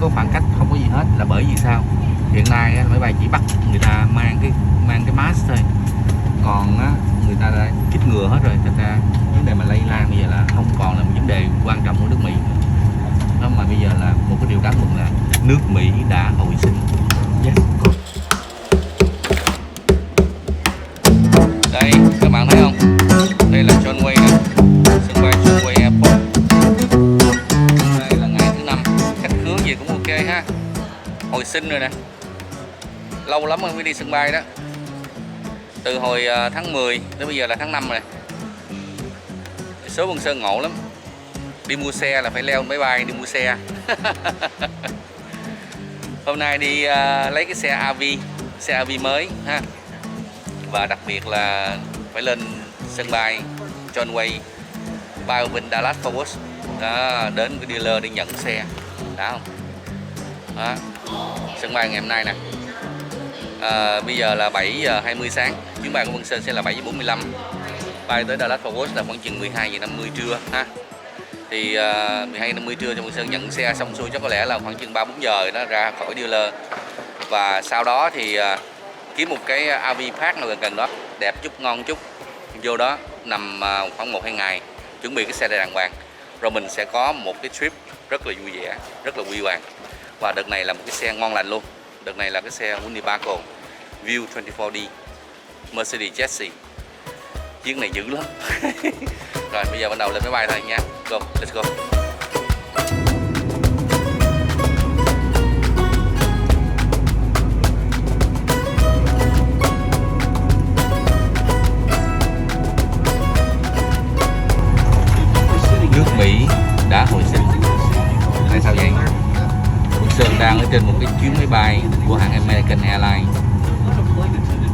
có khoảng cách, không có gì hết, là bởi vì sao? Hiện nay á, máy bay chỉ bắt người ta mang cái mask thôi, còn á, người ta đã chích ngừa hết rồi, thành ra vấn đề mà lây lan bây giờ là không còn là một vấn đề quan trọng của nước Mỹ nữa. Đó, mà bây giờ là một cái điều đáng mừng là nước Mỹ đã hồi sinh. Yes. Đây các bạn thấy không, đây là John Wayne nè, sân bay John Wayne Airport. Đây là ngày thứ 5, khách khứa gì cũng ok ha, hồi sinh rồi nè, lâu lắm rồi mới đi sân bay đó, từ hồi tháng 10 đến bây giờ là tháng 5 rồi. Số Vân Sơn ngộ lắm, đi mua xe là phải leo máy bay đi mua xe. Hôm nay đi lấy cái xe AV mới ha, và đặc biệt là phải lên sân bay John Wayne, bay bên Dallas Fort Worth đó, đến cái dealer đi nhận xe đã không đó. Sân bay ngày hôm nay nè, bây giờ là 7 giờ 20 sáng, chuyến bay của Vân Sơn sẽ là 7 giờ 45, bay tới Dallas Fort Worth là khoảng chừng 12 giờ 50 trưa ha. Thì 12 giờ 50 trưa cho Vân Sơn nhận xe xong xuôi chắc có lẽ là khoảng chừng 3-4 giờ nó ra khỏi dealer, và sau đó thì kiếm một cái RV park nào gần đó đẹp chút, ngon chút, vô đó nằm khoảng 1-2 ngày, chuẩn bị cái xe đàng hoàng, rồi mình sẽ có một cái trip rất là vui vẻ, rất là huy hoàng. Và đợt này là một cái xe ngon lành luôn, đợt này là cái xe Winnebago View 24D Mercedes Jesse, chiếc này dữ lắm. Rồi bây giờ bắt đầu lên máy bay thôi nha, go, let's go. Nước Mỹ đã hồi sinh. Tại sao vậy? Vân Sơn đang ở trên một cái chuyến máy bay của hãng American Airlines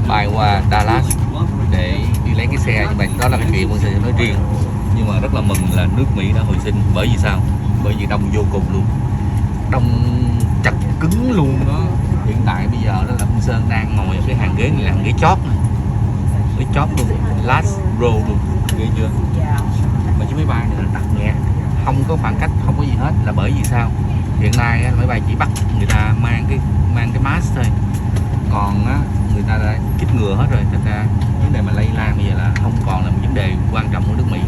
bay qua Dallas để đi lấy cái xe, nhưng mà đó là cái chuyện Vân Sơn sẽ nói riêng. Nhưng mà rất là mừng là nước Mỹ đã hồi sinh. Bởi vì sao? Bởi vì đông vô cùng luôn, đông chặt cứng luôn đó. Hiện tại bây giờ đó là Vân Sơn đang ngồi ở cái hàng ghế này là hàng ghế chót, ghế chót luôn, last row luôn, ghê chưa? Mà chiếc máy bay này là đặt nghe, không có khoảng cách, không có gì hết, là bởi vì sao? Hiện nay á, máy bay chỉ bắt người ta mang cái mask thôi, còn á, người ta đã chích ngừa hết rồi, thành ra vấn đề mà lây lan bây giờ là không còn là một vấn đề quan trọng của nước Mỹ.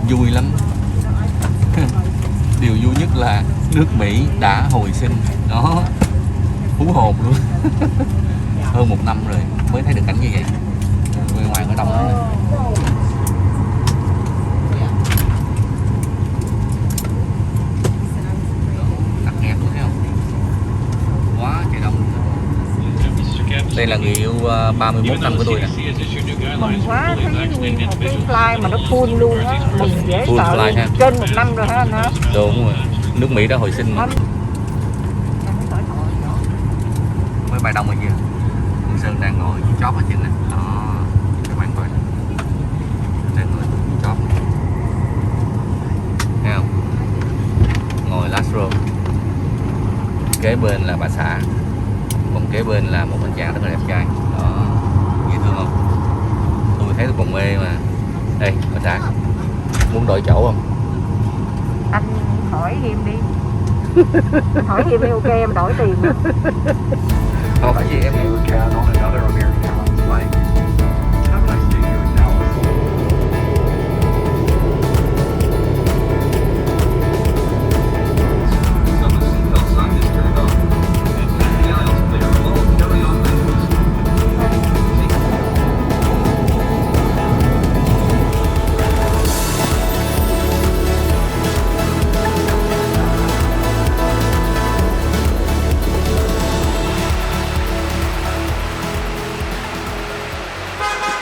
Vui lắm. Điều vui nhất là nước Mỹ đã hồi sinh đó, hú hồn luôn. Hơn 1 năm rồi mới thấy được cảnh như vậy, bên ngoài có đông lắm này. Tắt nghẹt luôn thấy không, quá trời đông. Đây là người yêu 31 năm của tôi nè. Mừng quá, thấy nguyên một cái fly mà nó full luôn á, mừng dễ Full sợ fly luôn. ha. Trên 1 năm rồi hả anh hả? Đúng rồi, nước Mỹ đã hồi sinh mà. Máy bay đông rồi kìa. Vân Sơn đang ngồi dưới chóp ở trên này. Đó, các bạn coi. Đang ngồi dưới chóp. Thấy không? Ngồi last row. Kế bên là bà xã, còn kế bên là một anh chàng rất là đẹp trai. Đó, dễ thương không? Tôi thấy tôi còn mê mà. Đây, bà xã, muốn đổi chỗ không? Anh hỏi Hiêm đi. Anh hỏi Hiêm đi, ok em đổi tiền nữa. Không phải gì em.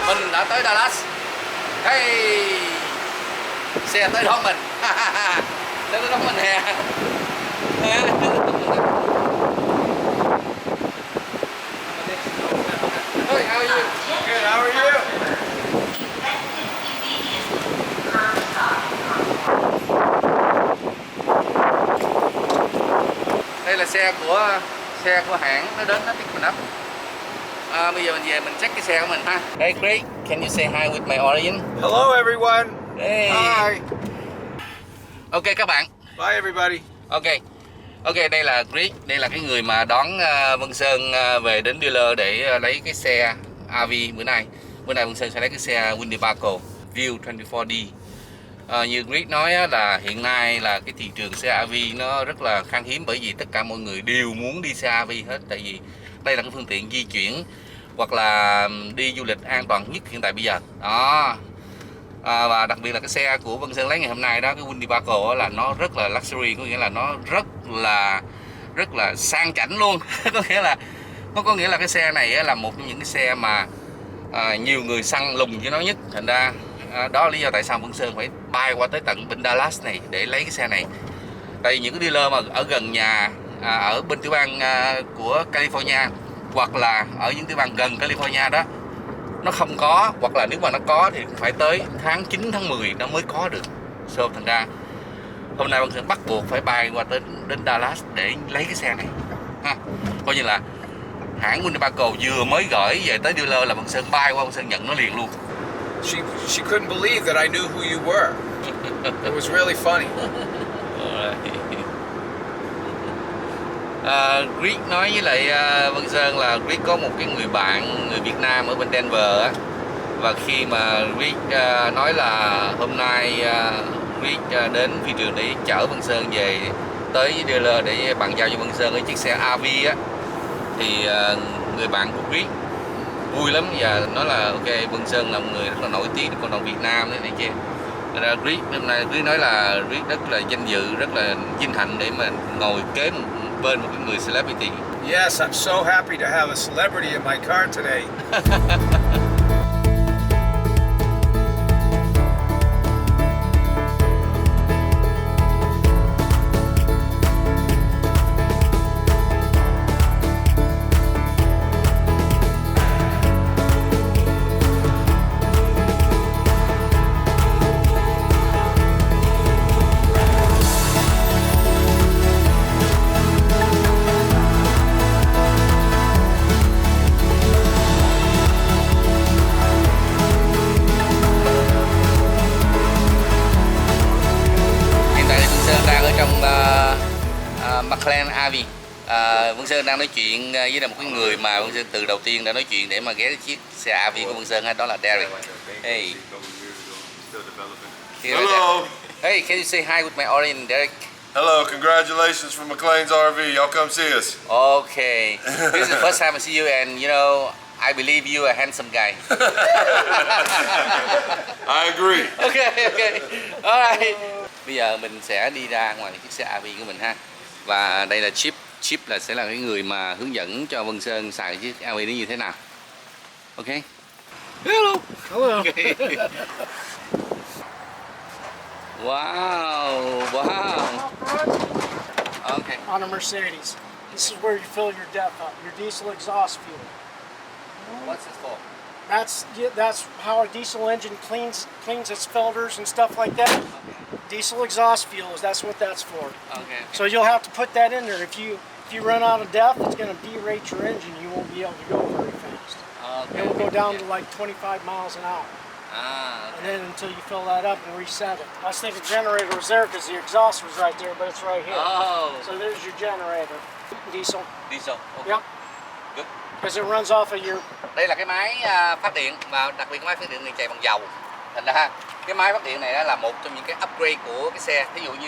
Mình đã tới Dallas. Hey, xe tới đón mình. Tới đón mình nè. Hey, how are you? Good, how are you? Đây là xe của hãng, nó đến nó pick mình up. Bây giờ mình về mình check cái xe của mình ha. Hey Craig, can you say hi with my audience? Hello, everyone. Hey. Hi. Ok các bạn. Bye, everybody. Ok. Ok, đây là Chris, đây là cái người mà đón Vân Sơn về đến dealer để lấy cái xe RV bữa nay. Bữa nay Vân Sơn sẽ lấy cái xe Winnebago View 24D. Như Chris nói là hiện nay là cái thị trường xe RV nó rất là khan hiếm, bởi vì tất cả mọi người đều muốn đi xe RV hết, tại vì đây là cái phương tiện di chuyển hoặc là đi du lịch an toàn nhất hiện tại bây giờ. Đó. Và đặc biệt là cái xe của Vân Sơn lấy ngày hôm nay đó, cái Winnebago là nó rất là luxury, có nghĩa là nó rất là sang chảnh luôn. có nghĩa là cái xe này là một trong những cái xe mà nhiều người săn lùng với nó nhất. Thành ra đó là lý do tại sao Vân Sơn phải bay qua tới tận bên Dallas này để lấy cái xe này. Tại vì những cái dealer mà ở gần nhà, ở bên tiểu bang của California hoặc là ở những tiểu bang gần California đó, nó không có, hoặc là nếu mà nó có thì phải tới tháng 9, tháng 10 nó mới có được. Thành ra hôm nay Vân Sơn bắt buộc phải bay qua đến Dallas để lấy cái xe này ha. Coi như là hãng Winnebago vừa mới gửi về tới dealer là Vân Sơn bay qua, Vân Sơn nhận nó liền luôn. She couldn't believe that I knew who you were. It was really funny. Chris nói với lại Vân Sơn là Chris có một cái người bạn người Việt Nam ở bên Denver á, và khi mà Chris nói là hôm nay Chris đến phi trường để chở Vân Sơn về tới dealer để bàn giao cho Vân Sơn cái chiếc xe RV á, thì người bạn của Chris vui lắm và nói là ok, Vân Sơn là một người rất là nổi tiếng cộng đồng Việt Nam đấy này kia. Ra Chris hôm nay Chris nói là Chris rất là danh dự, rất là vinh hạnh để mà ngồi kế bên một cái người celebrity. Yes, I'm so happy to have a celebrity in my car today. McLaren RV. Vân Sơn đang nói chuyện với một cái người mà Vân Sơn từ đầu tiên đã nói chuyện để mà ghé cái chiếc xe RV của Vân Sơn, đó là Derek. Hey. Hello. Hey, can you say hi with my audience, Derek? Hello, congratulations from McLean's RV. Y'all come see us. Okay. This is the first time I see you, and you know, I believe you are a handsome guy. I agree. Okay. Alright. Bây giờ mình sẽ đi ra ngoài chiếc xe RV của mình ha. Và đây là Chip sẽ là cái người mà hướng dẫn cho Vân Sơn xài chiếc RV nó như thế nào. Ok. Hello. Okay. Wow. Okay. On a Mercedes. This is where you fill your depth up, your diesel exhaust fuel. What's this for? That's how a diesel engine cleans its filters and stuff like that. Diesel exhaust fuel that's what that's for. Okay. So you'll have to put that in there. If you run out of depth, it's going to derate your engine. You won't be able to go very fast. Okay. It will go down to like 25 miles an hour. Okay. And then until you fill that up and reset it. I was thinking generator was there because the exhaust was right there, but it's right here. Oh. So there's your generator. Diesel. Okay. Yep. Good. Because it runs off of your... Đây là cái máy phát điện, và đặc biệt cái máy phát điện này chạy bằng dầu. Thành ra cái máy phát điện này đó là một trong những cái upgrade của cái xe. Ví dụ như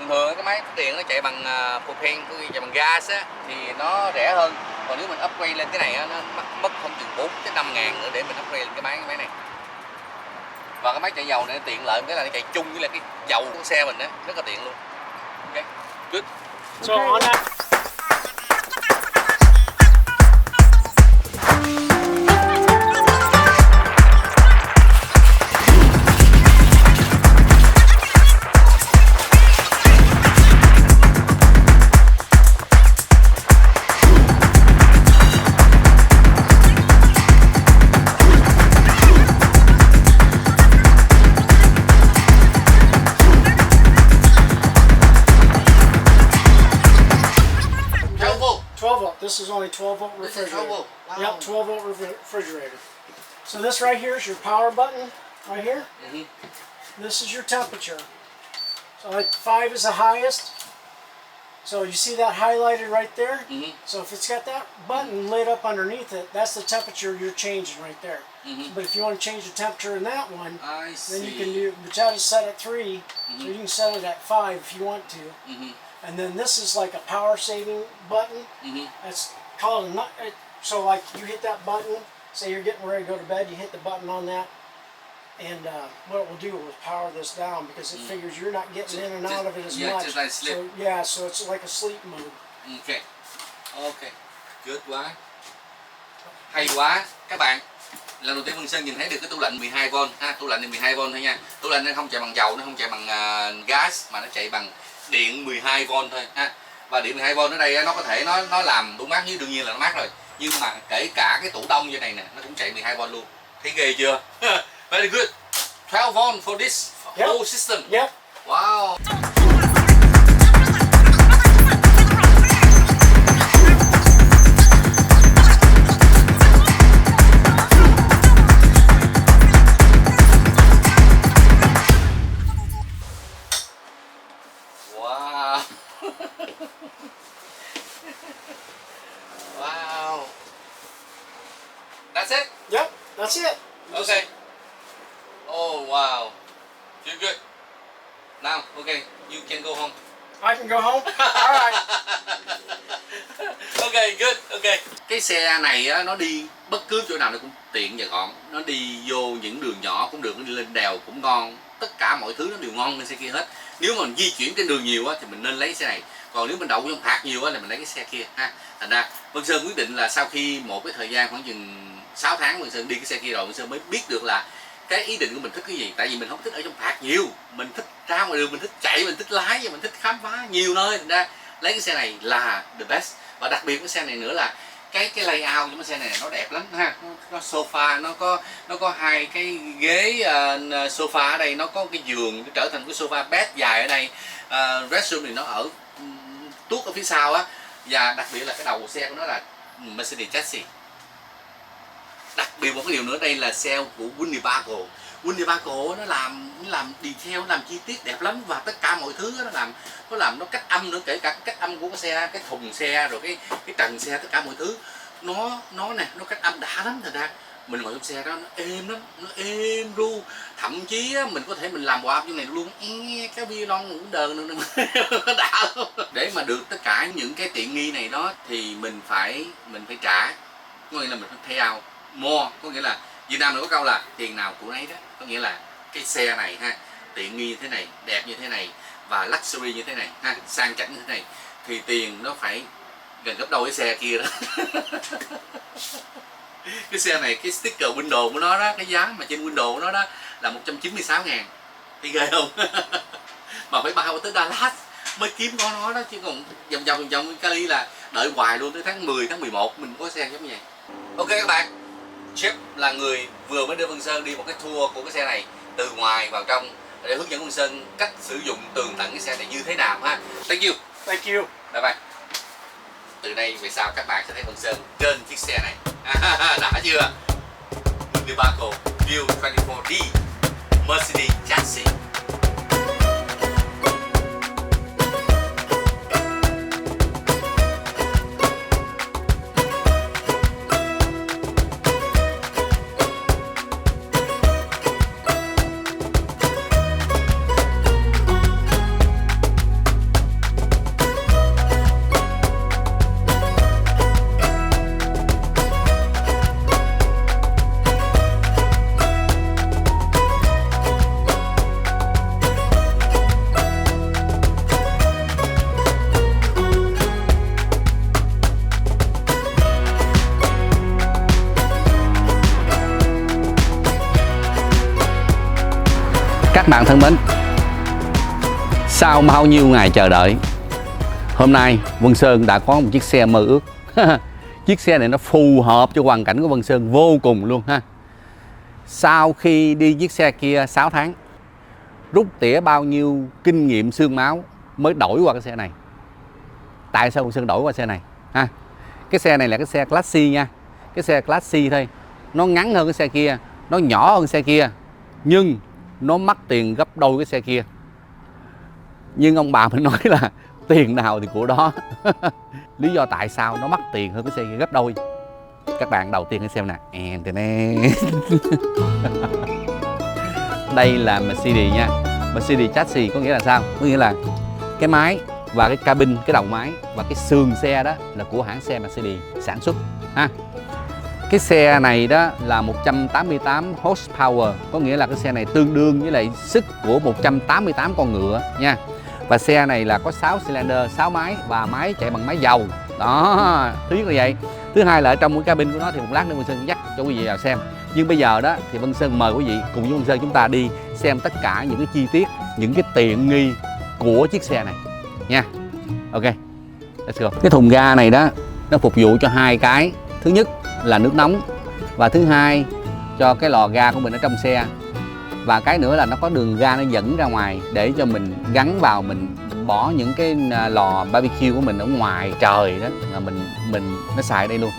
thường cái máy phát điện nó chạy bằng propane, chạy bằng gas á, thì nó rẻ hơn. Còn nếu mình upgrade lên cái này á, nó mất không chừng 4 tới 5 ngàn nữa để mình upgrade lên cái máy này. Và cái máy chạy dầu này nó tiện lợi cái là nó chạy chung với là cái dầu của xe mình á, rất là tiện luôn. Ok, good. So on that... This is only 12-volt refrigerator. Wow. Yep, 12-volt refrigerator. So this right here is your power button, right here. This is your temperature. So like 5 is the highest. So you see that highlighted right there? Mhm. So if it's got that button lit up underneath it, that's the temperature you're changing right there. But if you want to change the temperature in that one, I then you see. can do, but that is set at 3, so you can set it at 5 if you want to. And then this is like a power saving button. That's called a nut. So like you hit that button, say you're getting ready to go to bed, you hit the button on that, and what it will do is power this down because it figures you're not getting in and out of it as Yeah, much. just like sleep. So yeah, so it's like a sleep mode. Ok. Ok. Good quá. Hay quá các bạn. Lần đầu tiên Vân Sơn nhìn thấy được cái tủ lạnh 12V ha, tủ lạnh này 12V thôi nha. Tủ lạnh nó không chạy bằng dầu, nó không chạy bằng gas mà nó chạy bằng điện 12V thôi ha. Và điện 12V ở đây nó có thể nó làm đủ mát, như đương nhiên là nó mát rồi. Nhưng mà kể cả cái tủ đông như này nè, nó cũng chạy 12V luôn. Thấy ghê chưa? Very good. 12V for this whole system. Yep. Wow. Wow. Wow. That's it? Yep. That's it. Okay. Oh wow. You're good. Now, okay, you can go home. I can go home. All right. Okay, good. Okay. Cái xe này á, nó đi bất cứ chỗ nào nó cũng tiện và gọn. Nó đi vô những đường nhỏ cũng được, nó đi lên đèo cũng ngon. Tất cả mọi thứ nó đều ngon lên xe kia hết. Nếu mà mình di chuyển trên đường nhiều á thì mình nên lấy xe này. Còn nếu mình đậu trong phạt nhiều á thì mình lấy cái xe kia ha. Thành ra Vân Sơn quyết định là sau khi một cái thời gian khoảng chừng 6 tháng Vân Sơn đi cái xe kia rồi, Vân Sơn mới biết được là cái ý định của mình thích cái gì. Tại vì mình không thích ở trong phạt nhiều, mình thích ra ngoài đường, mình thích chạy, mình thích lái và mình thích khám phá nhiều nơi. Thành ra lấy cái xe này là the best. Và đặc biệt cái xe này nữa là cái layout của cái xe này nó đẹp lắm ha. Nó sofa, nó có hai cái ghế sofa ở đây, nó có cái giường, nó trở thành cái sofa bed dài ở đây. Restroom thì nó ở tuốt ở phía sau á. Và đặc biệt là cái đầu xe của nó là Mercedes chassis. Đặc biệt một cái điều nữa, đây là xe của Winnebago. Winnebago nó làm detail, nó làm chi tiết đẹp lắm, và tất cả mọi thứ nó cách âm nữa, kể cả cái cách âm của cái xe, cái thùng xe rồi cái trần xe, tất cả mọi thứ nó cách âm đã lắm. Thành ra mình ngồi trong xe đó nó êm lắm, nó êm ru, thậm chí á, mình có thể mình làm hòa trong này luôn, cái violon ngủ đờn nữa nó đã luôn. Để mà được tất cả những cái tiện nghi này đó thì mình phải trả, có nghĩa là mình phải pay out more, có nghĩa là Việt Nam nó có câu là tiền nào của nấy đó, có nghĩa là cái xe này ha, tiện nghi như thế này, đẹp như thế này và luxury như thế này ha, sang chảnh như thế này thì tiền nó phải gần gấp đôi cái xe kia đó. Cái xe này, cái sticker window của nó đó, cái giá mà trên window của nó đó là 196.000, thì ghê không? Mà phải bao tới Dallas mới kiếm có nó đó, chứ còn vòng vòng Cali là đợi hoài luôn, tới tháng 10, tháng 11 mình có xe giống như vậy. Ok các bạn, Chip là người vừa mới đưa Vân Sơn đi một cái tour của cái xe này từ ngoài vào trong để hướng dẫn Vân Sơn cách sử dụng tường tận cái xe này như thế nào ha. Thank you. Thank you. Bye bye. Từ đây về sau các bạn sẽ thấy Vân Sơn trên chiếc xe này. Đã chưa? Winnebago View 24D Mercedes chassis. Các bạn thân mến, sau bao nhiêu ngày chờ đợi, hôm nay Vân Sơn đã có một chiếc xe mơ ước. Chiếc xe này nó phù hợp cho hoàn cảnh của Vân Sơn vô cùng luôn ha. Sau khi đi chiếc xe kia 6 tháng, rút tỉa bao nhiêu kinh nghiệm xương máu mới đổi qua cái xe này. Tại sao Vân Sơn đổi qua xe này ha? Cái xe này là cái xe Class C nha. Cái xe Class C thôi, nó ngắn hơn cái xe kia, nó nhỏ hơn xe kia, nhưng nó mắc tiền gấp đôi cái xe kia. Nhưng ông bà mình nói là tiền nào thì của đó. Lý do tại sao nó mắc tiền hơn cái xe gấp đôi. Các bạn đầu tiên hãy xem nè. Đây là Mercedes nha. Mercedes chassis có nghĩa là sao? Có nghĩa là cái máy và cái cabin, cái đầu máy và cái sườn xe đó là của hãng xe Mercedes sản xuất ha. Cái xe này đó là 188 horsepower, có nghĩa là cái xe này tương đương với lại sức của 188 con ngựa nha. Và xe này là có 6 cylinder, 6 máy và máy chạy bằng máy dầu. Đó, thứ nhất là vậy. Thứ hai là ở trong cái cabin của nó thì một lát nữa Vân Sơn dắt cho quý vị vào xem. Nhưng bây giờ đó thì Vân Sơn mời quý vị cùng với Vân Sơn chúng ta đi xem tất cả những cái chi tiết, những cái tiện nghi của chiếc xe này nha. Ok, let's go. Cái thùng ga này đó nó phục vụ cho hai cái. Thứ nhất là nước nóng và thứ hai cho cái lò ga của mình ở trong xe. Và cái nữa là nó có đường ga nó dẫn ra ngoài để cho mình gắn vào, mình bỏ những cái lò barbecue của mình ở ngoài trời đó là mình nó xài đây luôn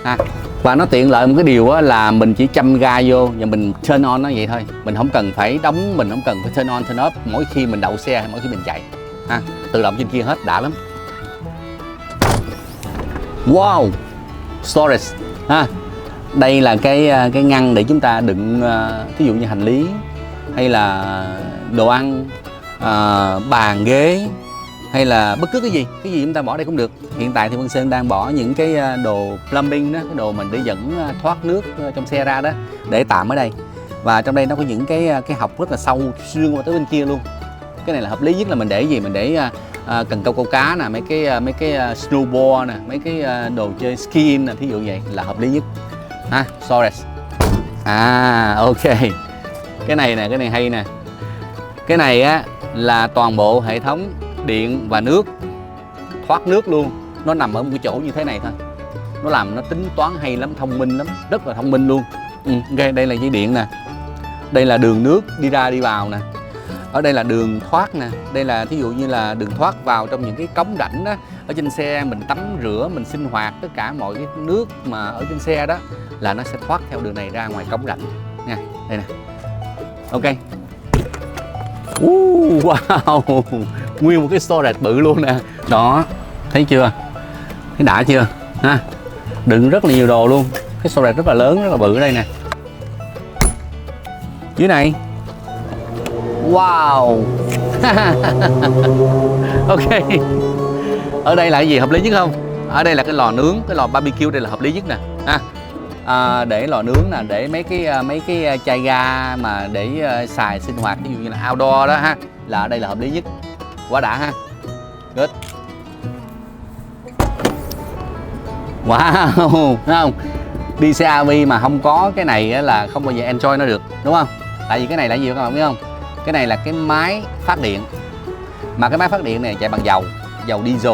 ha. Và nó tiện lợi một cái điều là mình chỉ châm ga vô và mình turn on nó vậy thôi, mình không cần phải đóng, mình không cần phải turn on turn off mỗi khi mình đậu xe hay mỗi khi mình chạy ha, tự động trên kia hết, đã lắm. Wow, storage ha. Đây là cái ngăn để chúng ta đựng ví dụ như hành lý hay là đồ ăn, bàn ghế hay là bất cứ cái gì chúng ta bỏ đây cũng được. Hiện tại thì Vân Sơn đang bỏ những cái đồ plumbing đó, cái đồ mình để dẫn thoát nước trong xe ra đó, để tạm ở đây. Và trong đây nó có những cái hộc rất là sâu xuyên qua tới bên kia luôn. Cái này là hợp lý nhất, là mình để gì, mình để cần câu cá nè, mấy cái snowboard nè, mấy cái đồ chơi skiing nè, thí dụ vậy là hợp lý nhất ha. Storage. Ok, cái này nè, cái này hay nè. Cái này á là toàn bộ hệ thống điện và nước, thoát nước luôn. Nó nằm ở một cái chỗ như thế này thôi. Nó làm nó tính toán hay lắm, thông minh lắm, rất là thông minh luôn. Ok, đây là dây điện nè. Đây là đường nước đi ra đi vào nè. Ở đây là đường thoát nè. Đây là thí dụ như là đường thoát vào trong những cái cống rãnh đó. Ở trên xe mình tắm rửa, mình sinh hoạt, tất cả mọi cái nước mà ở trên xe đó là nó sẽ thoát theo đường này ra ngoài cống rãnh nha. Đây nè. Ok. Wow, nguyên một cái storage bự luôn nè. Đó, thấy chưa? Thấy đã chưa? Ha. Đựng rất là nhiều đồ luôn. Cái storage rất là lớn, rất là bự ở đây nè. Dưới này. Wow. Ok. Ở đây là cái gì hợp lý nhất không? Ở đây là cái lò nướng, cái lò barbecue đây là hợp lý nhất nè. Ha. Để lò nướng nè, để mấy cái chai ga mà để xài sinh hoạt, ví dụ như là outdoor đó ha, là ở đây là hợp lý nhất. Quá đã ha. Good. Wow, thấy không? Đi xe AV mà không có cái này là không bao giờ enjoy nó được, đúng không? Tại vì cái này là gì các bạn biết không? Cái này là cái máy phát điện. Mà cái máy phát điện này chạy bằng dầu diesel.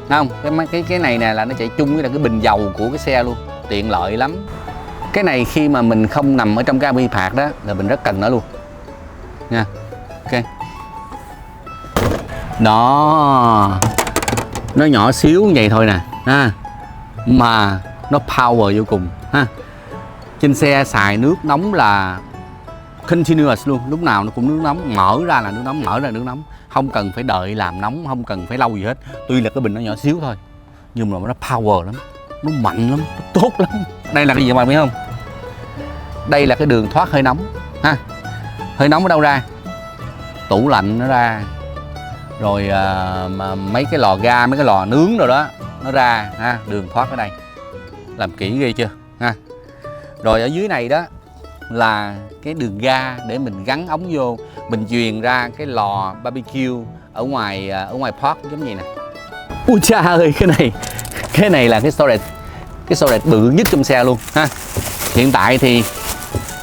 Thấy không? Cái này nè là nó chạy chung với là cái bình dầu của cái xe luôn, tiện lợi lắm. Cái này khi mà mình không nằm ở trong cái AV Park đó là mình rất cần nó luôn nha. Ok. Đó, nó nhỏ xíu như vậy thôi nè ha, mà nó power vô cùng ha. Trên xe xài nước nóng là continuous luôn, lúc nào nó cũng nước nóng, mở ra là nước nóng, mở ra là nước nóng, không cần phải đợi làm nóng, không cần phải lâu gì hết. Tuy là cái bình nó nhỏ xíu thôi nhưng mà nó power lắm, nó mạnh lắm, nó tốt lắm. Đây là cái gì các bạn biết không? Đây là cái đường thoát hơi nóng ha. Hơi nóng ở đâu ra? Tủ lạnh nó ra, rồi mà mấy cái lò ga, mấy cái lò nướng rồi đó nó ra ha. Đường thoát ở đây làm kỹ ghê chưa ha. Rồi ở dưới này đó là cái đường ga để mình gắn ống vô, mình truyền ra cái lò barbecue ở ngoài park giống như nè. Ui cha ơi, cái này là cái storage bự nhất trong xe luôn ha. Hiện tại thì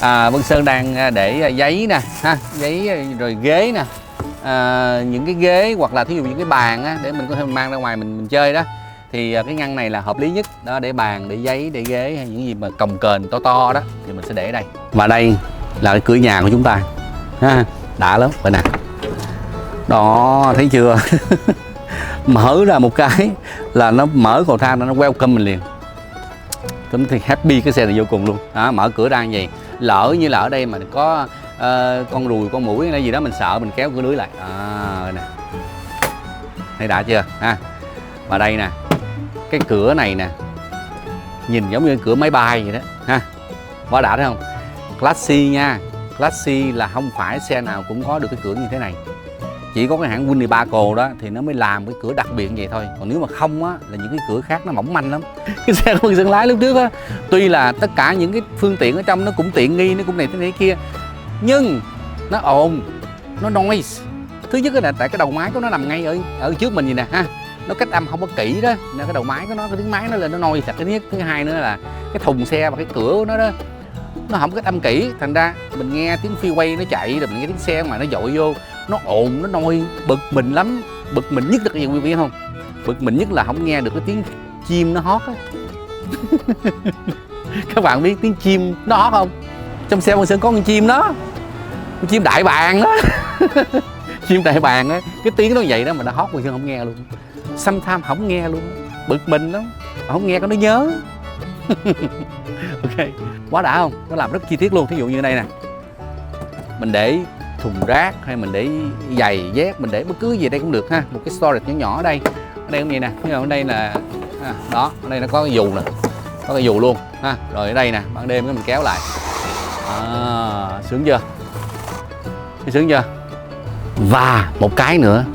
Vân Sơn đang để giấy nè ha, giấy rồi ghế nè, những cái ghế hoặc là thí dụ những cái bàn á, để mình có thể mang ra ngoài mình chơi đó, thì cái ngăn này là hợp lý nhất đó, để bàn, để giấy, để ghế hay những gì mà cồng kềnh to đó thì mình sẽ để ở đây. Và đây là cái cửa nhà của chúng ta ha, đã lắm vậy nè. Đó, thấy chưa? Mở ra một cái là nó mở cầu thang, nó welcome mình liền. Tôi thì happy cái xe này vô cùng luôn đó. Mở cửa ra như vậy, lỡ như là ở đây mà có con ruồi, con muỗi hay gì đó mình sợ, mình kéo cửa lưới lại nè. thấy đã chưa ha. Và đây nè, cái cửa này nè, nhìn giống như cửa máy bay vậy đó ha, quá đã thấy không. Classy nha, Classy là không phải xe nào cũng có được cái cửa như thế này, chỉ có cái hãng Winnebago đó thì nó mới làm cái cửa đặc biệt vậy thôi, còn nếu mà không á là những cái cửa khác nó mỏng manh lắm. Cái xe của Sơn lái lúc trước á, tuy là tất cả những cái phương tiện ở trong nó cũng tiện nghi, nó cũng này thế kia, nhưng nó ồn, nó noise. Thứ nhất là tại cái đầu máy của nó nằm ngay ở trước mình vậy nè ha, nó cách âm không có kỹ đó nên cái đầu máy của nó, cái tiếng máy nó lên nó noise thật. Cái thứ nhất, thứ hai nữa là cái thùng xe và cái cửa của nó đó nó không cách âm kỹ, thành ra mình nghe tiếng freeway nó chạy rồi mình nghe tiếng xe mà nó dội vô, nó ồn, nó noise, bực mình lắm. Bực mình nhất là cái gì quý vị biết không? Bực mình nhất là không nghe được cái tiếng chim nó hót á. Các bạn biết tiếng chim nó hót không? Trong xe Quang Sơn có con chim đó, con chim đại bàng đó. Chim đại bàng á, cái tiếng nó vậy đó mà nó hót Quang Sơn không nghe luôn. Sometimes không nghe luôn, bực mình lắm, mà không nghe có nó nhớ. Ok, quá đã không? Nó làm rất chi tiết luôn. Thí dụ như đây nè, mình để thùng rác hay mình để giày dép, mình để bất cứ gì đây cũng được ha. Một cái storage nhỏ nhỏ ở đây cũng vậy nè. Ở đây là đó, ở đây nó có cái dù nè, có cái dù luôn ha. Rồi ở đây nè, ban đêm cái mình kéo lại, sướng chưa? Sướng chưa? Và một cái nữa,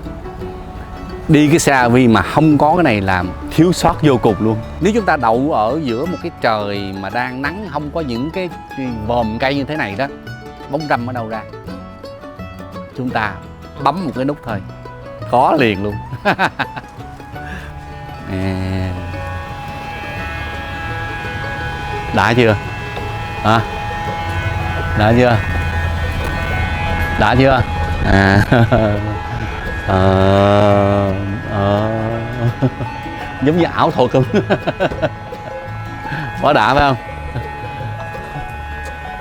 đi cái xe RV mà không có cái này làm thiếu sót vô cùng luôn. Nếu chúng ta đậu ở giữa một cái trời mà đang nắng, không có những cái vòm cây như thế này đó, bóng râm ở đâu ra, chúng ta bấm một cái nút thôi, có liền luôn. Đã chưa? Hả? Đã chưa? Đã chưa? Giống như ảo thuật không? Quá đã phải không?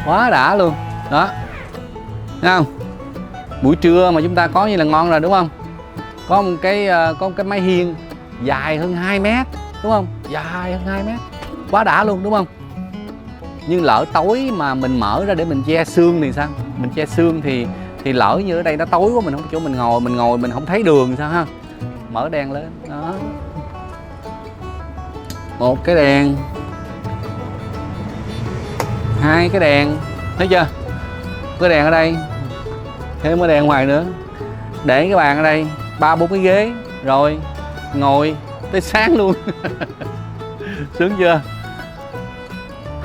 Quá đã luôn đó, thấy không? Buổi trưa mà chúng ta có như là ngon rồi đúng không? Có một cái mái hiên dài hơn 2 mét đúng không? Dài hơn 2 mét, quá đã luôn đúng không? Nhưng lỡ tối mà mình mở ra để mình che sương thì sao? Mình che sương thì lỡ như ở đây nó tối quá, mình không có chỗ mình ngồi mình không thấy đường sao ha? Mở đèn lên đó, một cái đèn, 2 cái đèn, thấy chưa? Cái đèn ở đây, thêm cái đèn ngoài nữa, để cái bàn ở đây, 3-4 cái ghế, rồi ngồi tới sáng luôn. Sướng chưa?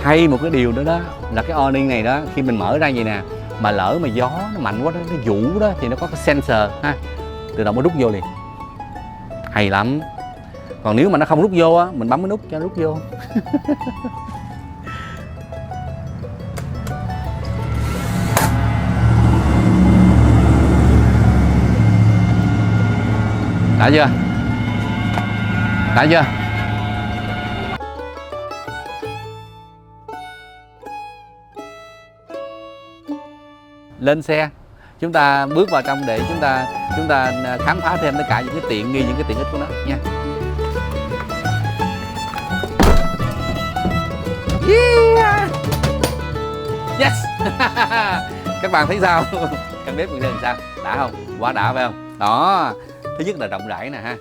Hay một cái điều nữa đó là cái awning này đó, khi mình mở ra vậy nè, mà lỡ mà gió nó mạnh quá đó, nó vũ đó thì nó có cái sensor ha, tự động nó rút vô liền, hay lắm. Còn nếu mà nó không rút vô á, mình bấm cái nút cho nó rút vô. Đã chưa? Đã chưa? Lên xe, chúng ta bước vào trong để chúng ta khám phá thêm tất cả những cái tiện nghi, những cái tiện ích của nó nha. Yeah! Yes! Các bạn thấy sao? Căn bếp Quang Sơn sao? Đã không? Quá đã phải không? Đó, thứ nhất là rộng rãi nè ha,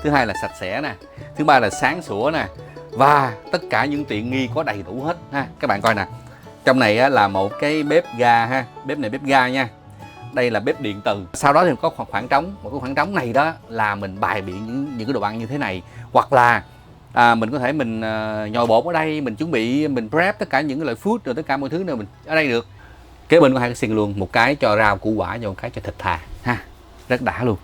thứ hai là sạch sẽ nè, thứ ba là sáng sủa nè, và tất cả những tiện nghi có đầy đủ hết ha. Các bạn coi nè, trong này á, là một cái bếp ga ha, bếp này bếp ga nha. Đây là bếp điện từ. Sau đó thì có khoảng trống, một cái khoảng trống này đó là mình bày biện những cái đồ ăn như thế này, hoặc là mình có thể mình nhồi bột ở đây, mình chuẩn bị, mình prep tất cả những cái loại food rồi tất cả mọi thứ nào mình ở đây được. Kế bên có 2 cái xiên luôn, một cái cho rau củ quả và một cái cho thịt thà ha, rất đã luôn,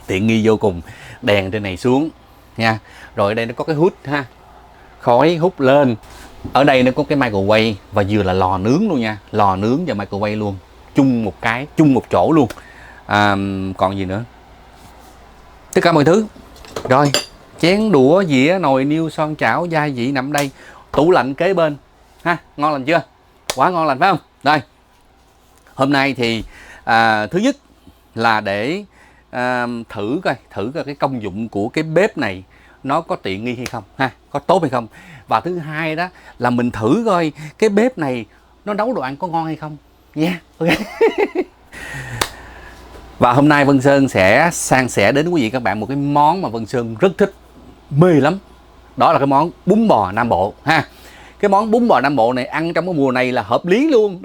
tiện nghi vô cùng. Đèn trên này xuống nha, rồi ở đây nó có cái hút ha, khói hút lên. Ở đây nó có cái microwave và vừa là lò nướng luôn nha, lò nướng và microwave luôn, chung một chỗ luôn. Còn gì nữa, tất cả mọi thứ. Rồi chén đũa dĩa nồi niêu son chảo gia vị nằm đây, tủ lạnh kế bên ha, ngon lành chưa? Quá ngon lành phải không? Đây, hôm nay thì thứ nhất là để thử coi cái công dụng của cái bếp này nó có tiện nghi hay không ha, có tốt hay không. Và thứ hai đó là mình thử coi cái bếp này nó nấu đồ ăn có ngon hay không nha. Ok. Và hôm nay Vân Sơn sẽ san sẻ đến quý vị các bạn một cái món mà Vân Sơn rất thích, mê lắm. Đó là cái món bún bò Nam Bộ ha. Cái món bún bò Nam Bộ này ăn trong cái mùa này là hợp lý luôn.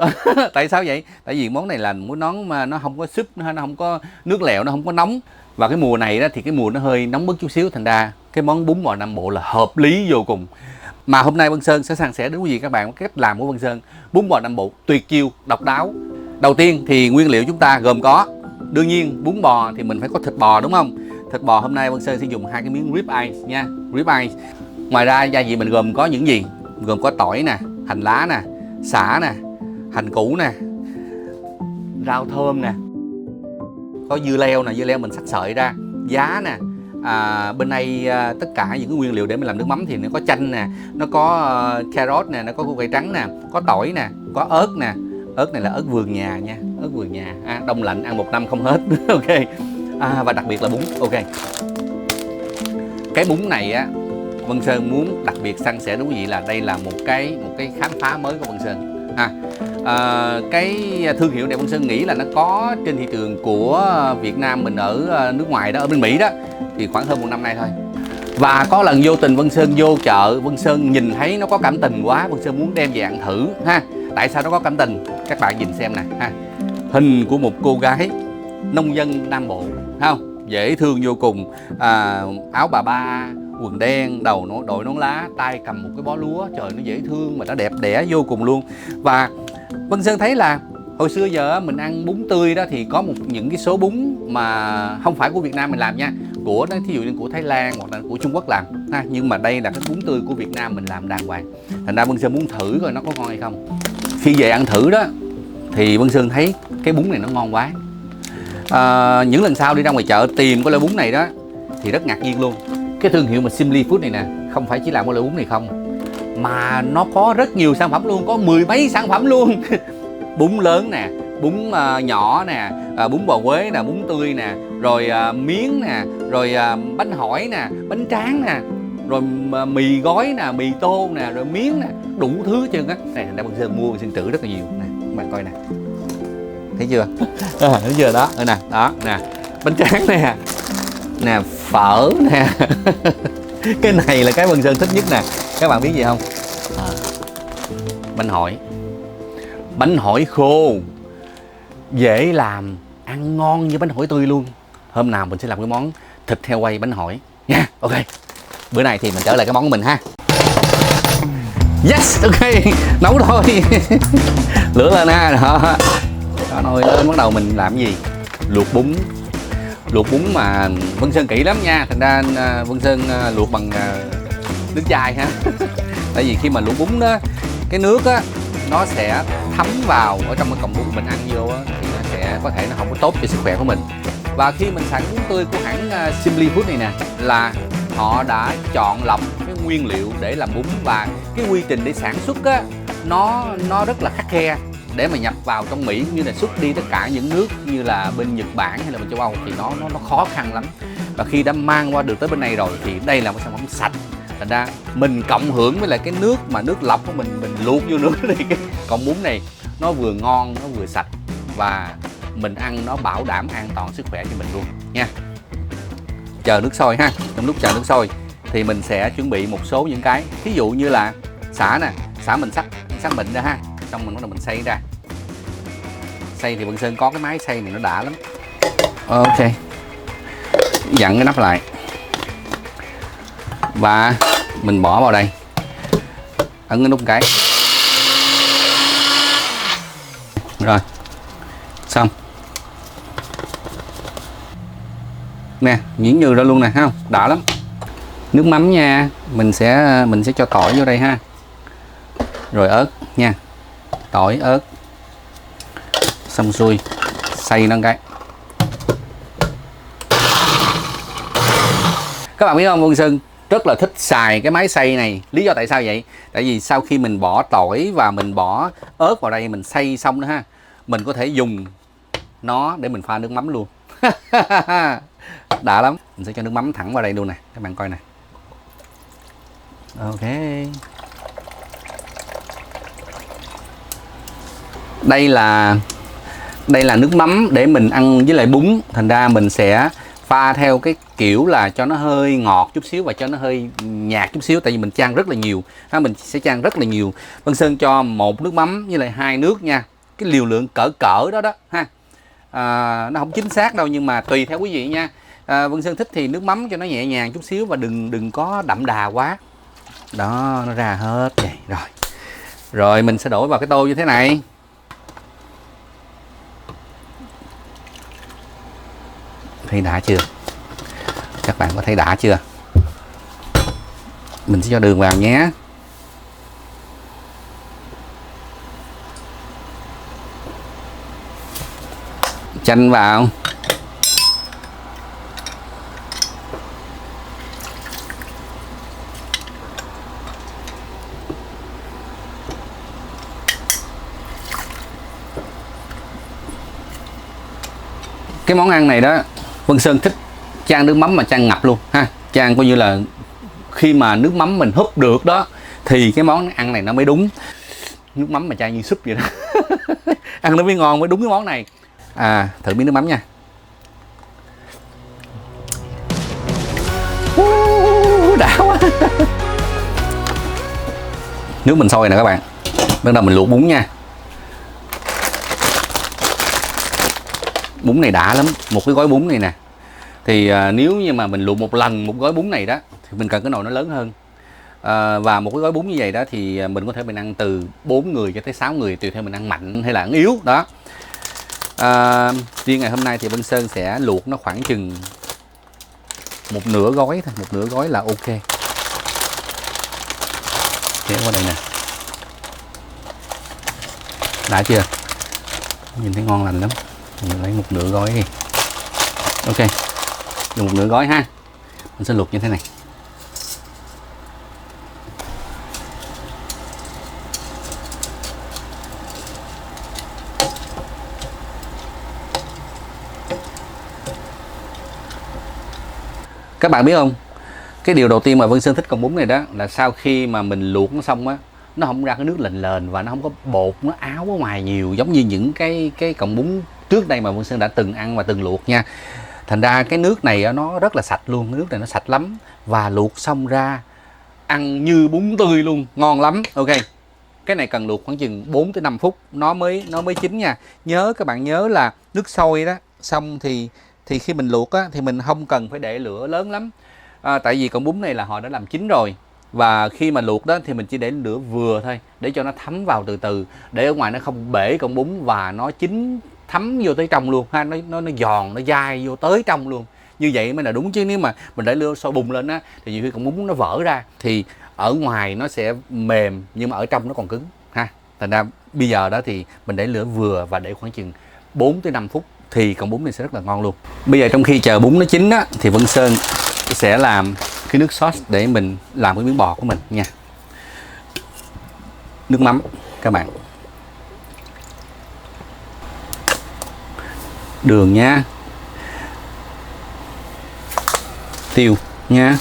Tại sao vậy? Tại vì món này là một món mà nó không có súp, nó không có nước lèo, nó không có nóng. Và cái mùa này đó thì cái mùa nó hơi nóng bức chút xíu, thành ra cái món bún bò Nam Bộ là hợp lý vô cùng. Mà hôm nay Vân Sơn sẽ san sẻ đến quý vị các bạn cách làm của Vân Sơn bún bò Nam Bộ tuyệt chiêu, độc đáo. Đầu tiên thì nguyên liệu chúng ta gồm có, đương nhiên bún bò thì mình phải có thịt bò đúng không? Thịt bò hôm nay Vân Sơn sẽ dùng 2 cái miếng rib eye nha, rib eye. Ngoài ra gia vị mình gồm có những gì? Gồm có tỏi nè, hành lá nè, sả nè, hành củ nè, rau thơm nè, có dưa leo nè, dưa leo mình xắt sợi ra, giá nè. Bên đây tất cả những cái nguyên liệu để mình làm nước mắm thì nó có chanh nè, nó có carrot nè, nó có củ cải trắng nè, có tỏi nè, có ớt nè. Ớt này là ớt vườn nhà nha, ớt vườn nhà, đông lạnh ăn 1 năm không hết. Ok. Và đặc biệt là bún. Ok. Cái bún này á, Vân Sơn muốn đặc biệt san sẻ đến quý vị là đây là một cái khám phá mới của Vân Sơn. Cái thương hiệu này Vân Sơn nghĩ là nó có trên thị trường của Việt Nam mình ở nước ngoài đó, ở bên Mỹ đó, thì khoảng hơn 1 năm nay thôi. Và có lần vô tình Vân Sơn vô chợ, Vân Sơn nhìn thấy nó có cảm tình quá, Vân Sơn muốn đem về ăn thử ha. Tại sao nó có cảm tình? Các bạn nhìn xem nè ha. Hình của một cô gái nông dân Nam Bộ, không? Dễ thương vô cùng. Áo bà ba, quần đen, đầu nó đội nón lá, tay cầm một cái bó lúa, trời nó dễ thương mà nó đẹp đẽ vô cùng luôn. Và Vân Sơn thấy là hồi xưa giờ mình ăn bún tươi đó thì có những cái số bún mà không phải của Việt Nam mình làm nha, của đó thí dụ như của Thái Lan hoặc là của Trung Quốc làm ha, nhưng mà đây là cái bún tươi của Việt Nam mình làm đàng hoàng. Thành ra Vân Sơn muốn thử coi nó có ngon hay không. Khi về ăn thử đó thì Vân Sơn thấy cái bún này nó ngon quá. Những lần sau đi ra ngoài chợ tìm cái loại bún này đó thì rất ngạc nhiên luôn. Cái thương hiệu mà Simply Food này nè, không phải chỉ làm cái loại bún này không, mà nó có rất nhiều sản phẩm luôn, có 10 mấy sản phẩm luôn. Bún lớn nè, bún nhỏ nè, bún bò Quế nè, bún tươi nè, rồi miếng nè, rồi bánh hỏi nè, bánh tráng nè, rồi mì gói nè, mì tô nè, rồi miếng nè, đủ thứ hết trơn á. Này đã Vân Sơn mua, Vân Sơn trữ rất là nhiều nè, các bạn coi nè, thấy chưa? Thấy chưa đó, nè, đó nè, bánh tráng nè, nè, phở nè. Cái này là cái Vân Sơn thích nhất nè, các bạn biết gì không? Bánh hỏi khô, dễ làm, ăn ngon như bánh hỏi tươi luôn. Hôm nào mình sẽ làm cái món thịt heo quay bánh hỏi nha. Ok, bữa nay thì mình trở lại cái món của mình ha. Yes, ok, nấu thôi. Lửa lên ha, đó. Nồi lên, bắt đầu mình làm cái gì? Luộc bún mà Vân Sơn kỹ lắm nha, thành ra Vân Sơn luộc bằng nước chai ha. Tại vì khi mà luộc bún đó, cái nước á nó sẽ thấm vào ở trong cái cọng bún mình ăn vô á, thì nó sẽ có thể nó không có tốt cho sức khỏe của mình. Và khi mình xài bún tươi của hãng Simply Food này nè, là họ đã chọn lọc cái nguyên liệu để làm bún, và cái quy trình để sản xuất á nó rất là khắt khe. Để mà nhập vào trong Mỹ cũng như là xuất đi tất cả những nước như là bên Nhật Bản hay là bên châu Âu thì nó khó khăn lắm. Và khi đã mang qua được tới bên này rồi thì đây là một sản phẩm sạch. Thành ra mình cộng hưởng với lại cái nước mà nước lọc của mình luộc vô nước thì cái con bún này nó vừa ngon, nó vừa sạch, và mình ăn nó bảo đảm an toàn sức khỏe cho mình luôn nha. Chờ nước sôi ha. Trong lúc chờ nước sôi thì mình sẽ chuẩn bị một số những cái, ví dụ như là sả nè, sả mình sắc mịn ra ha, xong mình bắt đầu mình xay ra. Xay thì Vân Sơn có cái máy xay này nó đã lắm. Ok, dặn cái nắp lại và mình bỏ vào đây, ấn cái nút cái rồi xong nè, nhuyễn như ra luôn nè, thấy không? Đã lắm. Nước mắm nha, mình sẽ cho tỏi vô đây ha, rồi ớt nha, tỏi ớt, xong xuôi xay nó cái. Các bạn biết không, Vân Sơn rất là thích xài cái máy xay này. Lý do tại sao vậy? Tại vì sau khi mình bỏ tỏi và mình bỏ ớt vào đây, mình xay xong đó ha, mình có thể dùng nó để mình pha nước mắm luôn. Đã lắm. Mình sẽ cho nước mắm thẳng vào đây luôn nè, các bạn coi nè. Ok, đây Đây là nước mắm để mình ăn với lại bún, thành ra mình sẽ pha theo cái kiểu là cho nó hơi ngọt chút xíu và cho nó hơi nhạt chút xíu, tại vì mình chan rất là nhiều ha, mình sẽ chan rất là nhiều. Vân Sơn cho 1 nước mắm với lại 2 nước nha, cái liều lượng cỡ đó đó ha. Nó không chính xác đâu nhưng mà tùy theo quý vị nha. Vân Sơn thích thì nước mắm cho nó nhẹ nhàng chút xíu và đừng có đậm đà quá. Đó, nó ra hết vậy rồi mình sẽ đổ vào cái tô như thế này. Thấy đã chưa? Các bạn có thấy đã chưa? Mình sẽ cho đường vào nhé. Chanh vào. Cái món ăn này đó, Vân Sơn thích chan nước mắm mà chan ngập luôn ha. Chan coi như là khi mà nước mắm mình húp được đó thì cái món ăn này nó mới đúng. Nước mắm mà chan như súp vậy đó. Ăn nó mới ngon, mới đúng cái món này. Thử miếng nước mắm nha. Đã quá. Nước mình sôi nè các bạn. Bắt đầu mình luộc bún nha. Bún này đã lắm, một cái gói bún này nè. Thì nếu như mà mình luộc một lần một gói bún này đó thì mình cần cái nồi nó lớn hơn. Và một cái gói bún như vậy đó thì mình có thể mình ăn từ 4 người cho tới 6 người, tùy theo mình ăn mạnh hay là ăn yếu đó. Riêng ngày hôm nay thì Vân Sơn sẽ luộc nó khoảng chừng một nửa gói thôi, một nửa gói là ok. Kéo qua đây nè. Đã chưa? Nhìn thấy ngon lành lắm. Mình lấy một nửa gói đi. Ok, dùng một nửa gói ha. Mình sẽ luộc như thế này. Các bạn biết không, cái điều đầu tiên mà Vân Sơn thích con bún này đó là sau khi mà mình luộc nó xong á, nó không ra cái nước lềnh lềnh và nó không có bột nó áo ở ngoài nhiều giống như những cái cọng bún trước đây mà Vân Sơn đã từng ăn và từng luộc nha. Thành ra cái nước này nó rất là sạch luôn, cái nước này nó sạch lắm và luộc xong ra ăn như bún tươi luôn, ngon lắm. Ok, cái này cần luộc khoảng chừng 4 tới 5 phút nó mới chín nha. Các bạn nhớ là nước sôi đó xong thì khi mình luộc á thì mình không cần phải để lửa lớn lắm. Tại vì con bún này là họ đã làm chín rồi. Và khi mà luộc đó thì mình chỉ để lửa vừa thôi để cho nó thấm vào từ từ, để ở ngoài nó không bể con bún và nó chín thấm vô tới trong luôn ha, nó giòn, nó dai vô tới trong luôn. Như vậy mới là đúng, chứ nếu mà mình để lửa sôi bùng lên á thì nhiều khi con bún nó vỡ ra thì ở ngoài nó sẽ mềm nhưng mà ở trong nó còn cứng ha. Thành ra bây giờ đó thì mình để lửa vừa và để khoảng chừng 4 tới 5 phút thì con bún này sẽ rất là ngon luôn. Bây giờ trong khi chờ bún nó chín á thì Vân Sơn sẽ làm cái nước sauce để mình làm cái miếng bò của mình nha. Nước mắm các bạn, đường nha, tiêu nha,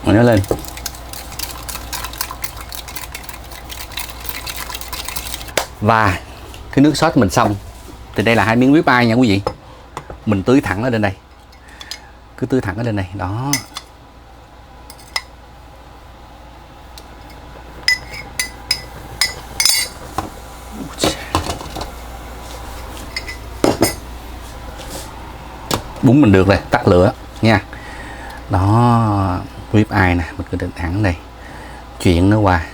rồi nó lên. Và cái nước sốt mình xong thì đây là 2 miếng rib eye nha quý vị. Mình tưới thẳng ở lên đây, cứ tưới thẳng ở lên đây đó. Bún mình được rồi, tắt lửa nha. Đó, rib eye nè, mình cứ định thẳng đây, chuyển nó qua,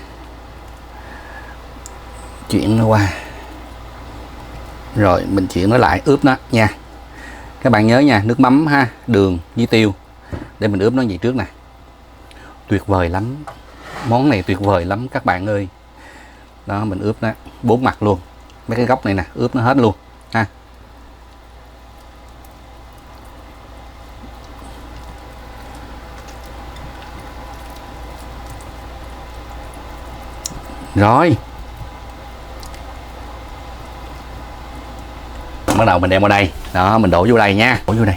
rồi mình chuyển nó lại, ướp nó nha. Các bạn nhớ nha, nước mắm ha, đường với tiêu để mình ướp nó vậy trước nè. Tuyệt vời lắm, món này tuyệt vời lắm các bạn ơi. Đó, mình ướp nó 4 mặt luôn, mấy cái góc này nè ướp nó hết luôn ha. Rồi bắt đầu mình đem vào đây đó, mình đổ vô đây nha, đổ vô đây.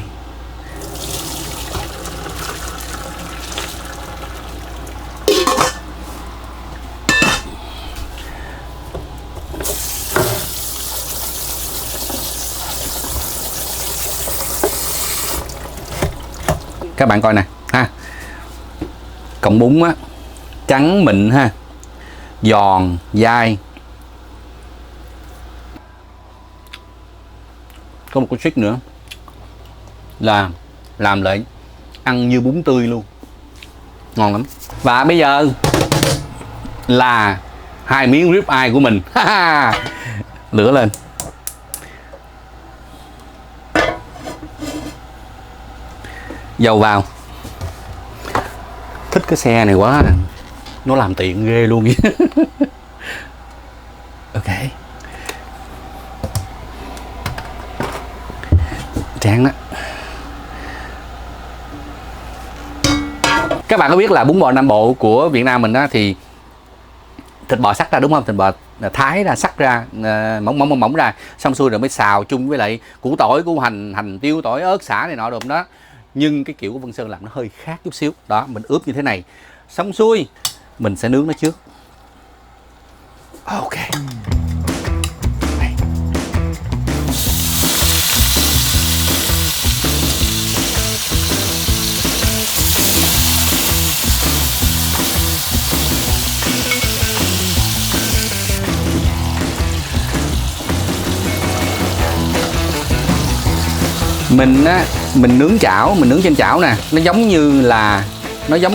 Các bạn coi nè ha. Cọng bún á, trắng mịn ha, giòn, dai. Có một cái trick nữa là làm lại ăn như bún tươi luôn, ngon lắm. Và bây giờ là 2 miếng rib eye của mình. Lửa lên. Dầu vào. Thích cái xe này quá, nó làm tiện ghê luôn. Ok, tráng đó. Các bạn có biết là bún bò Nam Bộ của Việt Nam mình đó thì thịt bò sắc ra đúng không? Thịt bò thái ra, sắc ra, mỏng ra, xong xuôi rồi mới xào chung với lại củ tỏi, củ hành tiêu, tỏi ớt, sả này nọ đồ đó. Nhưng cái kiểu của Vân Sơn làm nó hơi khác chút xíu. Đó, mình ướp như thế này. Xong xuôi mình sẽ nướng nó trước. Ok. Mình nướng chảo, mình nướng trên chảo nè, nó giống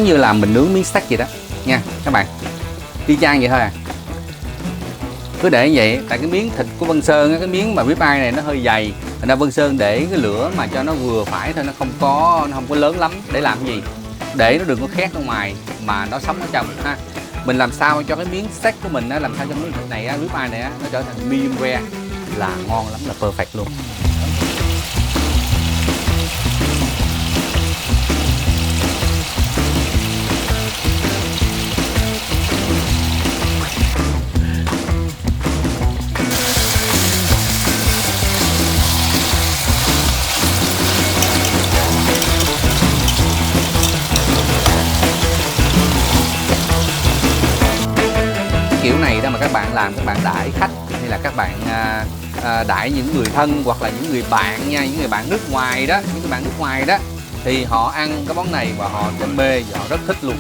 như là mình nướng miếng steak vậy đó nha các bạn, y chang vậy thôi à. Cứ để như vậy, tại cái miếng thịt của Vân Sơn, cái miếng mà rib eye này nó hơi dày, thành ra Vân Sơn để cái lửa mà cho nó vừa phải thôi, nó không có lớn lắm. Để làm cái gì? Để nó đừng có khét ở ngoài mà nó sống ở trong ha. Mình làm sao cho cái miếng steak của mình á, làm sao cho miếng thịt này á, rib eye này á, nó trở thành medium rare là ngon lắm, là perfect luôn. Kiểu này đó mà các bạn làm, các bạn đãi khách hay là các bạn đãi những người thân hoặc là những người bạn nha, những người bạn nước ngoài đó, thì họ ăn cái món này và họ sẽ mê và họ rất thích luôn.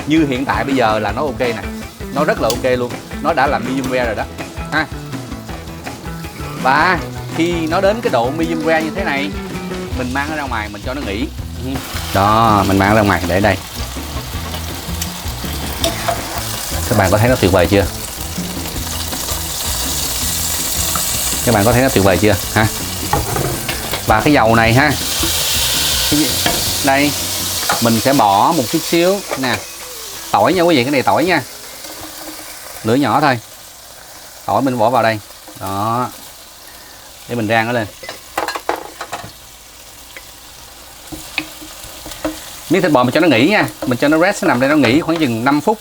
Như hiện tại bây giờ là nó ok nè, nó rất là ok luôn, nó đã là medium rare rồi đó ha. Và khi nó đến cái độ medium rare như thế này, mình mang nó ra ngoài, mình cho nó nghỉ. Đó, mình mang ra ngoài để đây. Các bạn có thấy nó tuyệt vời chưa? Các bạn có thấy nó tuyệt vời chưa ha? Và cái dầu này ha, đây mình sẽ bỏ một chút xíu nè, tỏi nha quý vị, cái này tỏi nha, lửa nhỏ thôi, tỏi mình bỏ vào đây đó để mình rang nó lên. Miếng thịt bò mình cho nó nghỉ nha, mình cho nó rest, nó nằm đây nó nghỉ khoảng chừng 5 phút.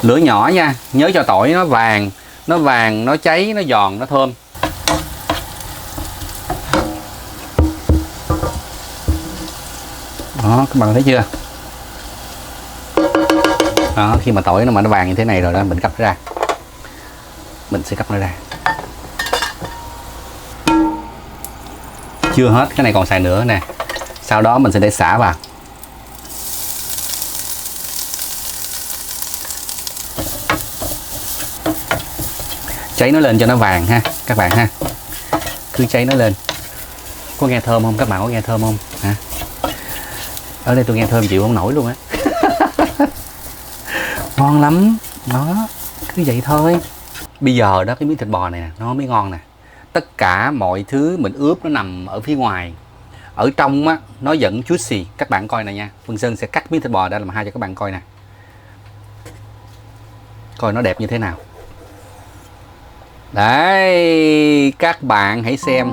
Lửa nhỏ nha, nhớ cho tỏi nó vàng, nó cháy, nó giòn, nó thơm. Đó, các bạn thấy chưa? Đó, khi mà tỏi nó vàng như thế này rồi đó, mình cắt nó ra. Mình sẽ cắt nó ra. Chưa hết, cái này còn xài nữa nè. Sau đó mình sẽ để sả vào. Cháy nó lên cho nó vàng ha các bạn ha, cứ cháy nó lên. Có nghe thơm không? Các bạn có nghe thơm không hả? Ở đây tôi nghe thơm chịu không nổi luôn á. Ngon lắm đó, cứ vậy thôi. Bây giờ đó, cái miếng thịt bò này nè, nó mới ngon nè. Tất cả mọi thứ mình ướp nó nằm ở phía ngoài, ở trong á nó vẫn juicy. Các bạn coi nè nha, Vân Sơn sẽ cắt miếng thịt bò ra làm hai cho các bạn coi nè, coi nó đẹp như thế nào. Đấy, các bạn hãy xem.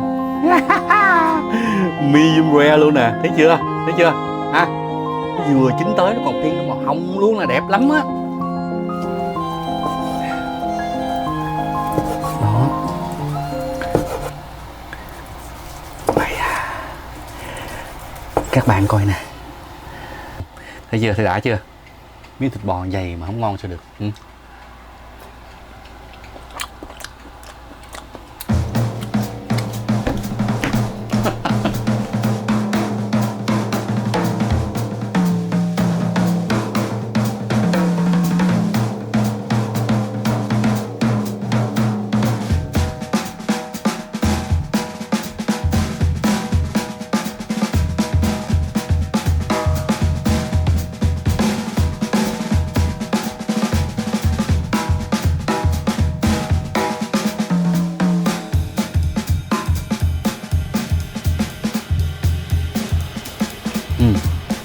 Medium rare luôn nè, thấy chưa? Thấy chưa? Ha? Vừa chín tới nó còn tiên nó màu hồng luôn, là đẹp lắm á. Đó. Các bạn coi nè. Thấy chưa? Thấy đã chưa? Miếng thịt bò dày mà không ngon sao được.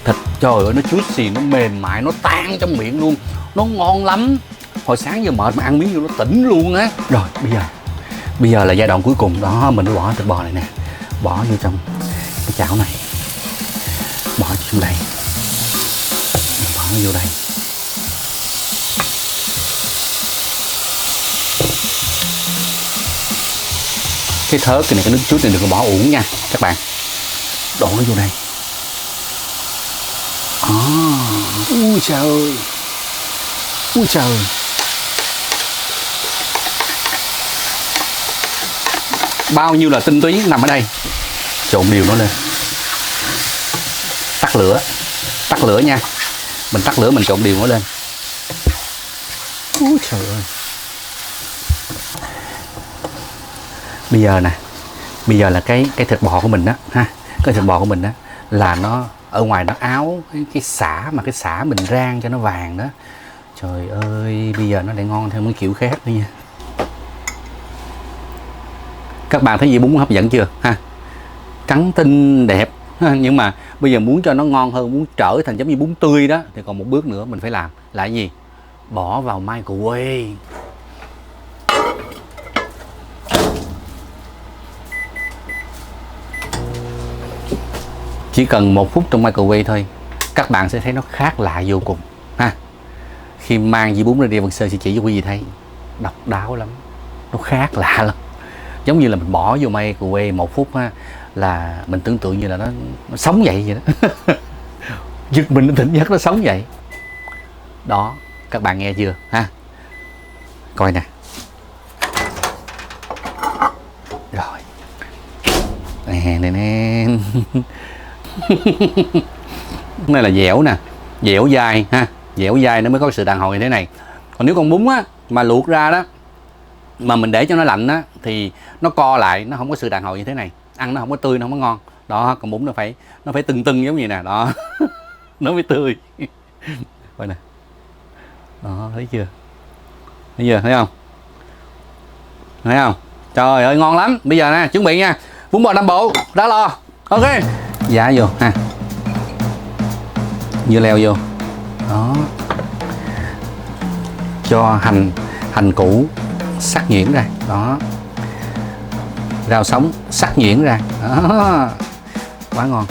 Thịt trời ơi nó juicy, nó mềm mại, nó tan trong miệng luôn, nó ngon lắm. Hồi sáng giờ mệt mà ăn miếng vô nó tỉnh luôn á. Rồi bây giờ là giai đoạn cuối cùng đó, mình mới bỏ thịt bò này nè, bỏ vô trong cái chảo này, bỏ vô đây, bỏ vô đây. Cái thớ cái này, cái nước chút này đừng có bỏ uổng nha các bạn. Đổ nó vô đây. Ui trời ơi, ui trời. Bao nhiêu là tinh túy nằm ở đây. Trộn đều nó lên. Tắt lửa nha. Mình tắt lửa, mình trộn đều nó lên. Ui trời ơi. Bây giờ là cái thịt bò của mình đó ha. Cái thịt bò của mình đó là nó ở ngoài nó áo cái sả, mà cái sả mình rang cho nó vàng đó. Trời ơi, bây giờ nó lại ngon theo một kiểu khác nữa nha. Các bạn thấy gì bún hấp dẫn chưa ha? Trắng tinh đẹp. Nhưng mà bây giờ muốn cho nó ngon hơn, muốn trở thành giống như bún tươi đó, thì còn một bước nữa mình phải làm là cái gì? Bỏ vào microwave. Chỉ cần 1 phút trong microwave thôi, các bạn sẽ thấy nó khác lạ vô cùng ha. Khi mang dĩa bún ra đi, Văn Sơn sẽ chỉ cho quý vị thấy, độc đáo lắm, nó khác lạ lắm. Giống như là mình bỏ vô microwave 1 phút ha, là mình tưởng tượng như là nó sống dậy vậy đó. Giật mình, nó tỉnh giấc, nó sống vậy đó. Các bạn nghe chưa ha? Coi nè. Rồi nè. Này là dẻo nè, dẻo dai ha, dẻo dai nó mới có sự đàn hồi như thế này. Còn nếu con bún á mà luộc ra đó, mà mình để cho nó lạnh á, thì nó co lại, nó không có sự đàn hồi như thế này, ăn nó không có tươi, nó không có ngon đó. Còn bún nó phải tưng giống như nè đó. Nó mới tươi. Coi nè đó, thấy chưa, thấy không, trời ơi ngon lắm. Bây giờ nè, chuẩn bị nha, bún bò Nam Bộ đã lò. Ok, giá vô ha, dưa leo vô đó, cho hành củ sắc nhuyễn ra đó, rau sống sắc nhuyễn ra đó, quá ngon.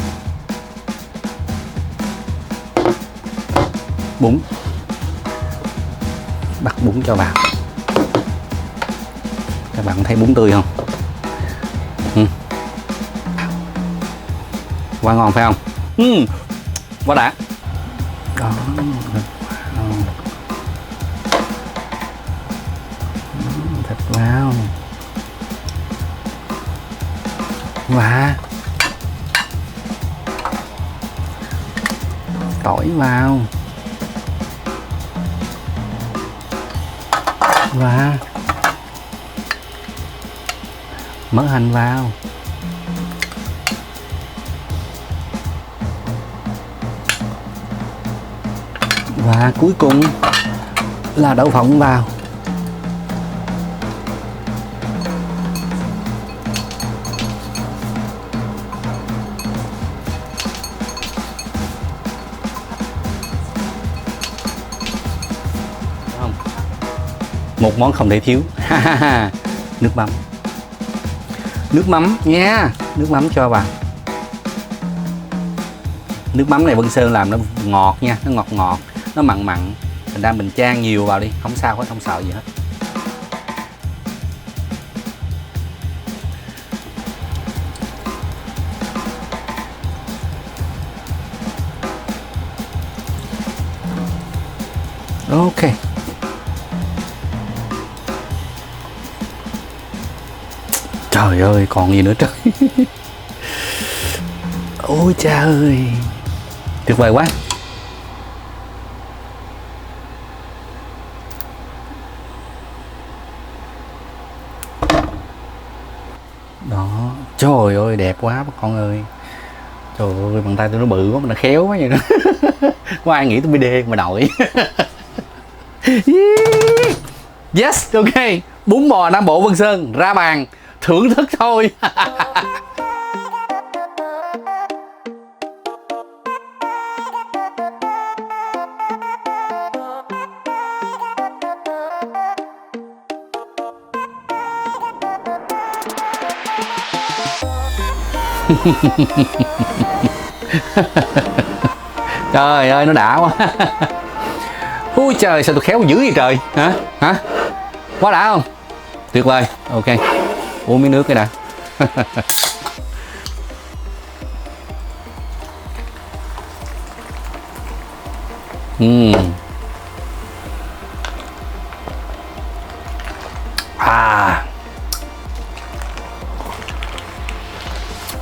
Bún, bắt bún cho vào. Các bạn thấy bún tươi không? Quá ngon phải không? Quá đã đó. Thịt vào và tỏi vào và mỡ hành vào. Và cuối cùng là đậu phộng vào. Không? Một món không thể thiếu. Nước mắm. Nước mắm nha, nước mắm cho vào. Nước mắm này Vân Sơn làm nó ngọt nha, nó ngọt, nó mặn, thành ra mình chan nhiều vào đi, không sao hết, không sợ gì hết. Ok. Trời ơi, còn gì nữa trời. Ôi trời, tuyệt vời quá. Đó, trời ơi đẹp quá các con ơi. Trời ơi, bàn tay tôi nó bự quá, mà nó khéo quá vậy đó. Có ai nghĩ tôi BD mà nội. Yes, ok. Bún bò Nam Bộ Vân Sơn ra bàn thưởng thức thôi. Trời ơi nó đã quá. Ui trời, sao tôi khéo dữ vậy trời. Hả quá đã không? Tuyệt vời. Ok, uống miếng nước cái đã.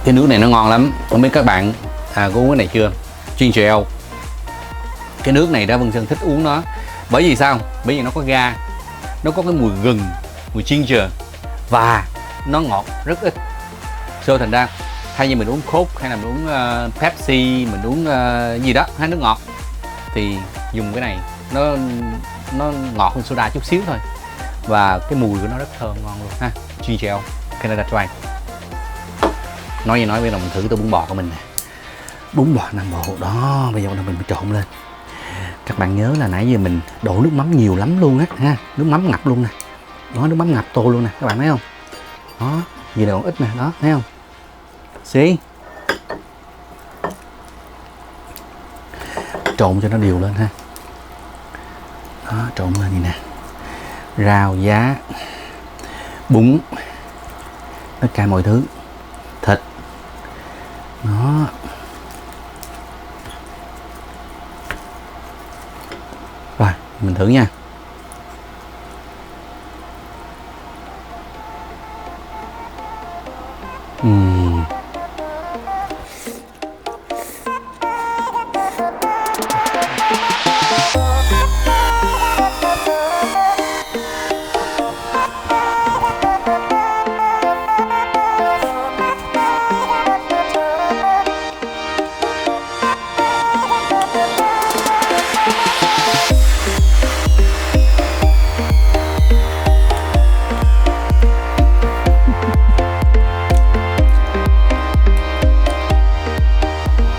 Cái nước này nó ngon lắm. Không biết các bạn có uống cái này chưa? Ginger ale. Cái nước này đó Vân Sơn thích uống nó. Bởi vì sao? Bởi vì nó có ga, nó có cái mùi gừng, mùi ginger và nó ngọt rất ít. So thành ra thay như mình uống Coke hay là mình uống Pepsi, mình uống gì đó hay nước ngọt thì dùng cái này nó ngọt hơn soda chút xíu thôi và cái mùi của nó rất thơm ngon luôn ha. Ginger ale, Canada Dry. Nói gì nói, bây giờ mình thử tô bún bò của mình nè. Bún bò Nam Bộ đó, bây giờ mình trộn lên. Các bạn nhớ là nãy giờ mình đổ nước mắm nhiều lắm luôn á ha, nước mắm ngập luôn nè. Đó, nước mắm ngập tô luôn nè, các bạn thấy không? Đó, gì này còn ít nè, đó, thấy không? Xí. Trộn cho nó đều lên ha. Đó, trộn lên gì nè. Rau, giá, bún, tất cả mọi thứ. Thịt. Đó. Rồi, mình thử nha.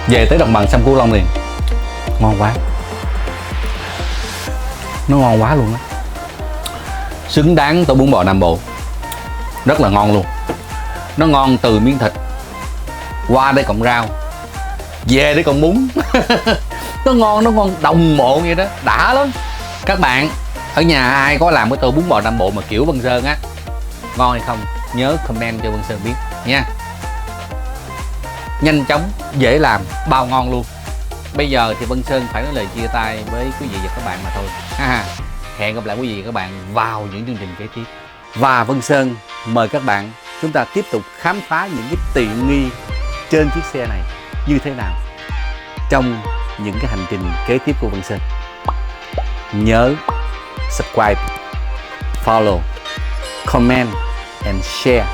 Về tới đồng bằng sông Cửu Long liền, ngon quá, nó ngon quá luôn á, xứng đáng tô bún bò Nam Bộ, rất là ngon luôn. Nó ngon từ miếng thịt qua đây cộng rau, về đây cộng bún. nó ngon đồng bộ vậy đó, đã lắm. Các bạn ở nhà ai có làm cái tô bún bò Nam Bộ mà kiểu Vân Sơn á, ngon hay không nhớ comment cho Vân Sơn biết nha. Nhanh chóng, dễ làm, bao ngon luôn. Bây giờ thì Vân Sơn phải nói lời chia tay với quý vị và các bạn mà thôi. Hẹn gặp lại quý vị và các bạn vào những chương trình kế tiếp. Và Vân Sơn mời các bạn chúng ta tiếp tục khám phá những cái tiện nghi trên chiếc xe này như thế nào trong những cái hành trình kế tiếp của Vân Sơn. Nhớ subscribe, follow, comment and share